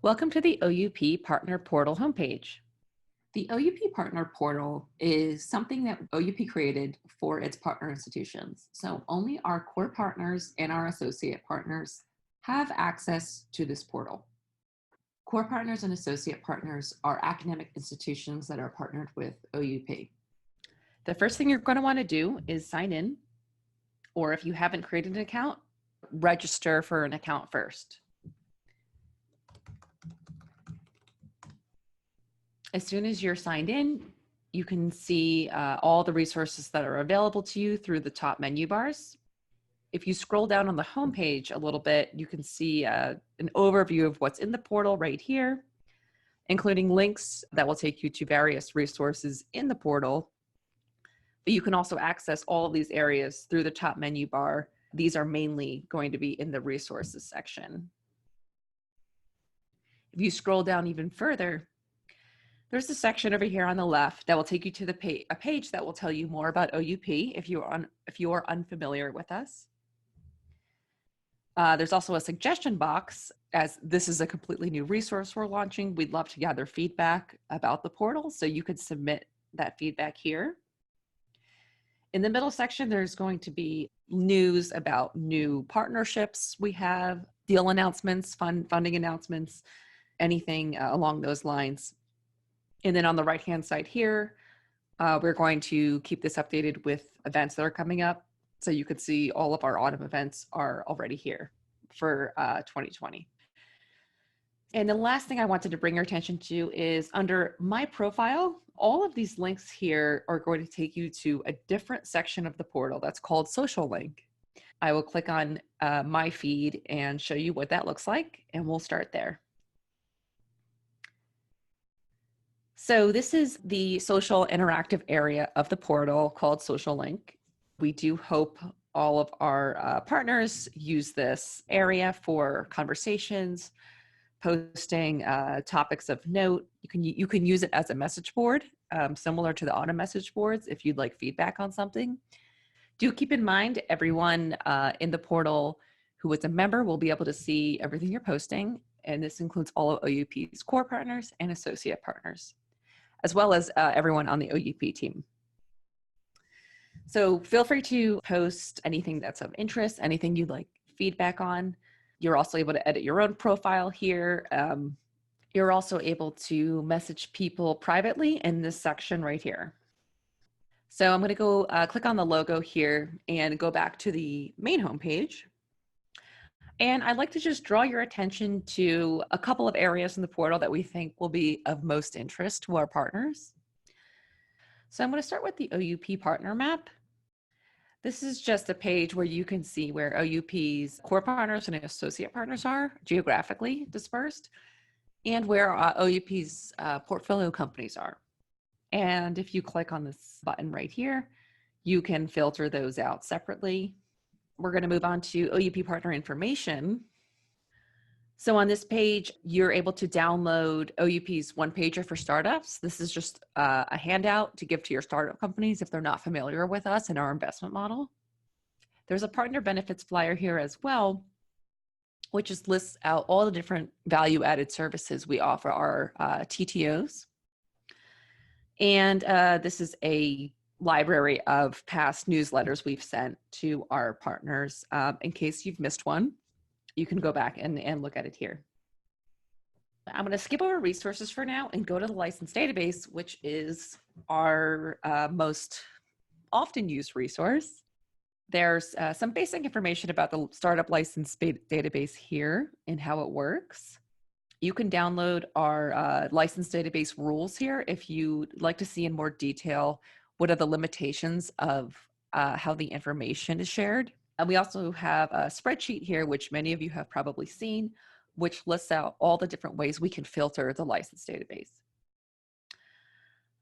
Welcome to the OUP Partner Portal homepage. The OUP Partner Portal is something that OUP created for its partner institutions. So only our core partners and our associate partners have access to this portal. Core partners and associate partners are academic institutions that are partnered with OUP. The first thing you're going to want to do is sign in, or if you haven't created an account, register for an account first. As soon as you're signed in, you can see all the resources that are available to you through the top menu bars. If you scroll down on the homepage a little bit, you can see an overview of what's in the portal right here, including links that will take you to various resources in the portal. But you can also access all of these areas through the top menu bar. These are mainly going to be in the resources section. If you scroll down even further, there's a section over here on the left that will take you to a page that will tell you more about OUP if you are unfamiliar with us. There's also a suggestion box, as this is a completely new resource we're launching. We'd love to gather feedback about the portal, so you could submit that feedback here. In the middle section, there's going to be news about new partnerships we have, deal announcements, funding announcements, anything along those lines. And then on the right-hand side here, we're going to keep this updated with events that are coming up. So you can see all of our autumn events are already here for 2020. And the last thing I wanted to bring your attention to is under My Profile, all of these links here are going to take you to a different section of the portal that's called Social Link. I will click on My Feed and show you what that looks like, and we'll start there. So this is the social interactive area of the portal called Social Link. We do hope all of our partners use this area for conversations, posting topics of note. You can use it as a message board, similar to the auto message boards if you'd like feedback on something. Do keep in mind everyone in the portal who is a member will be able to see everything you're posting, and this includes all of OUP's core partners and associate partners, as well as everyone on the OUP team. So feel free to post anything that's of interest, anything you'd like feedback on. You're also able to edit your own profile here. You're also able to message people privately in this section right here. So I'm going to go click on the logo here and go back to the main homepage. And I'd like to just draw your attention to a couple of areas in the portal that we think will be of most interest to our partners. So I'm going to start with the OUP partner map. This is just a page where you can see where OUP's core partners and associate partners are geographically dispersed, and where OUP's portfolio companies are. And if you click on this button right here, you can filter those out separately. We're going to move on to OUP partner information. So on this page, you're able to download OUP's one-pager for startups. This is just a handout to give to your startup companies if they're not familiar with us and our investment model. There's a partner benefits flyer here as well, which just lists out all the different value-added services we offer our TTOs. And this is a library of past newsletters we've sent to our partners. In case you've missed one, you can go back and look at it here. I'm going to skip over resources for now and go to the license database, which is our most often used resource. There's some basic information about the startup license database here and how it works. You can download our license database rules here if you'd like to see in more detail what are the limitations of how the information is shared. And we also have a spreadsheet here, which many of you have probably seen, which lists out all the different ways we can filter the license database.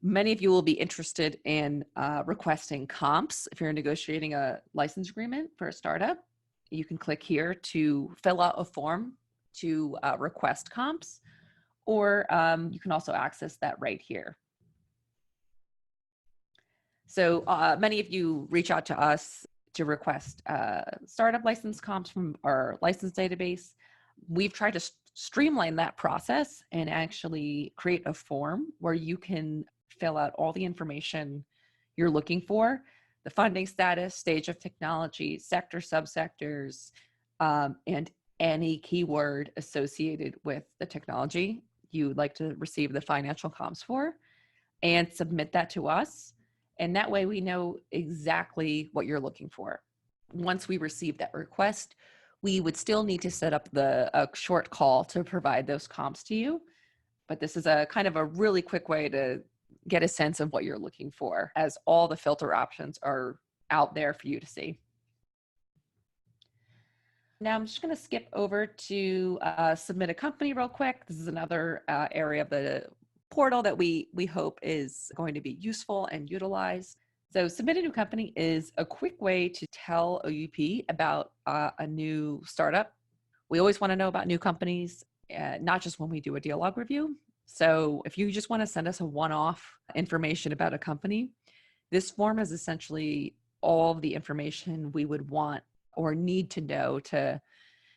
Many of you will be interested in requesting comps. If you're negotiating a license agreement for a startup, you can click here to fill out a form to request comps, or you can also access that right here. So many of you reach out to us to request startup license comps from our license database. We've tried to streamline that process and actually create a form where you can fill out all the information you're looking for: the funding status, stage of technology, sector, subsectors, and any keyword associated with the technology you'd like to receive the financial comms for, and submit that to us. And that way we know exactly what you're looking for. Once we receive that request, we would still need to set up a short call to provide those comps to you. But this is a kind of a really quick way to get a sense of what you're looking for, as all the filter options are out there for you to see. Now I'm just going to skip over to submit a company real quick. This is another area of the portal that we hope is going to be useful and utilized. So submit a new company is a quick way to tell OUP about a new startup. We always want to know about new companies, not just when we do a deal log review. So if you just want to send us a one-off information about a company, this form is essentially all of the information we would want or need to know to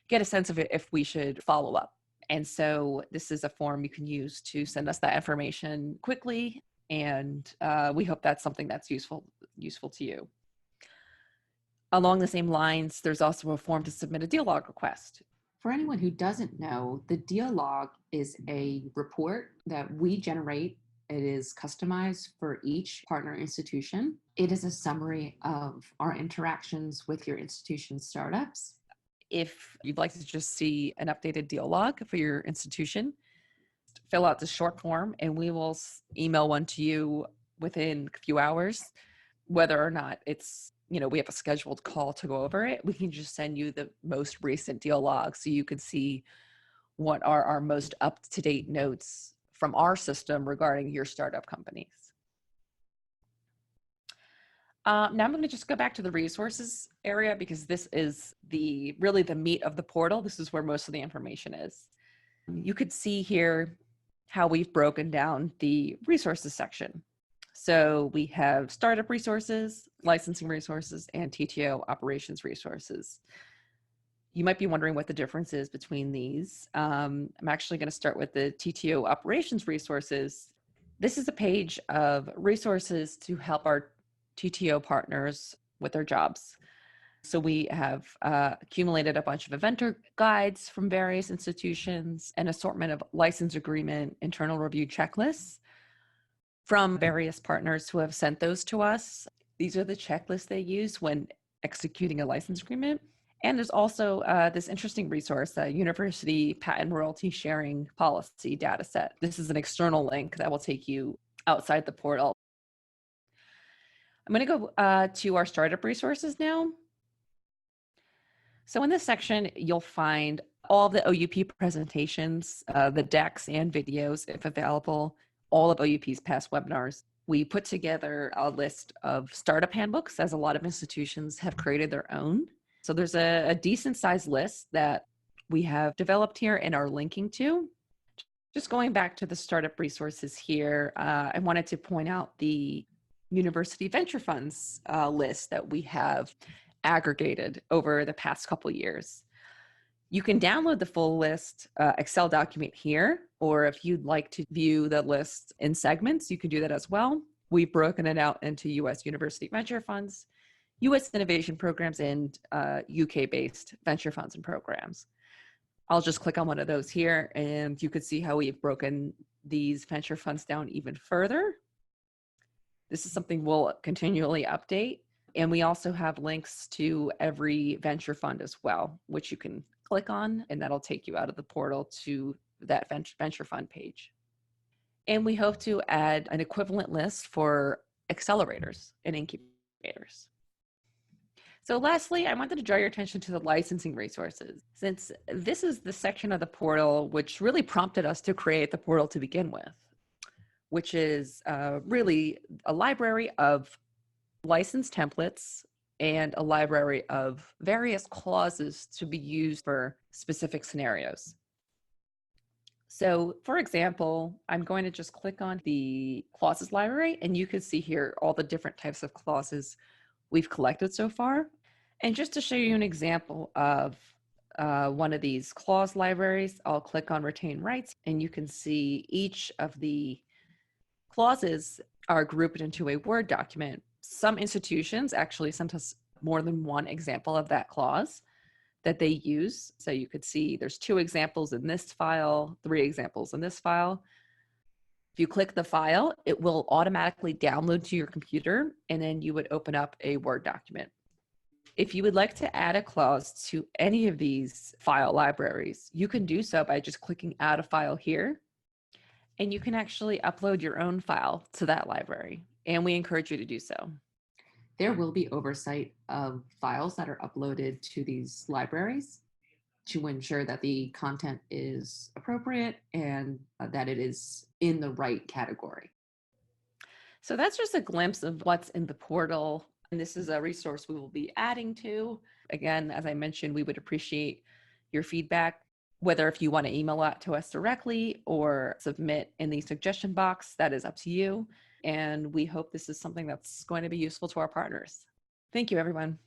get a sense of it if we should follow up. And so this is a form you can use to send us that information quickly, and we hope that's something that's useful to you. Along the same lines, there's also a form to submit a deal log request. For anyone who doesn't know, the deal log is a report that we generate. It is customized for each partner institution. It is a summary of our interactions with your institution's startups. If you'd like to just see an updated deal log for your institution, fill out the short form and we will email one to you within a few hours. Whether or not it's, we have a scheduled call to go over it, we can just send you the most recent deal log so you can see what are our most up-to-date notes from our system regarding your startup companies. Now I'm going to just go back to the resources area because this is really the meat of the portal. This is where most of the information is. You could see here how we've broken down the resources section. So we have startup resources, licensing resources, and TTO operations resources. You might be wondering what the difference is between these. I'm actually going to start with the TTO operations resources. This is a page of resources to help our TTO partners with their jobs. So we have accumulated a bunch of eventer guides from various institutions, an assortment of license agreement, internal review checklists from various partners who have sent those to us. These are the checklists they use when executing a license agreement. And there's also this interesting resource, a university patent royalty sharing policy data set. This is an external link that will take you outside the portal. I'm going to go to our startup resources now. So in this section, you'll find all the OUP presentations, the decks and videos, if available, all of OUP's past webinars. We put together a list of startup handbooks, as a lot of institutions have created their own. So there's a decent sized list that we have developed here and are linking to. Just going back to the startup resources here, I wanted to point out the university venture funds list that we have aggregated over the past couple of years. You can download the full list Excel document here, or if you'd like to view the list in segments, you can do that as well. We've broken it out into U.S. university venture funds, U.S. innovation programs, and UK-based venture funds and programs. I'll just click on one of those here, and you could see how we've broken these venture funds down even further. This is something we'll continually update. And we also have links to every venture fund as well, which you can click on, and that'll take you out of the portal to that venture fund page. And we hope to add an equivalent list for accelerators and incubators. So lastly, I wanted to draw your attention to the licensing resources, since this is the section of the portal which really prompted us to create the portal to begin with, which is really a library of license templates and a library of various clauses to be used for specific scenarios. So for example, I'm going to just click on the clauses library, and you can see here all the different types of clauses we've collected so far. And just to show you an example of one of these clause libraries, I'll click on retain rights, and you can see each of the clauses are grouped into a Word document. Some institutions actually sent us more than one example of that clause that they use. So you could see there's 2 examples in this file, 3 examples in this file. If you click the file, it will automatically download to your computer, and then you would open up a Word document. If you would like to add a clause to any of these file libraries, you can do so by just clicking add a file here, and you can actually upload your own file to that library, and we encourage you to do so. There will be oversight of files that are uploaded to these libraries to ensure that the content is appropriate and that it is in the right category. So that's just a glimpse of what's in the portal. And this is a resource we will be adding to. Again, as I mentioned, we would appreciate your feedback, whether if you want to email that to us directly or submit in the suggestion box, that is up to you. And we hope this is something that's going to be useful to our partners. Thank you, everyone.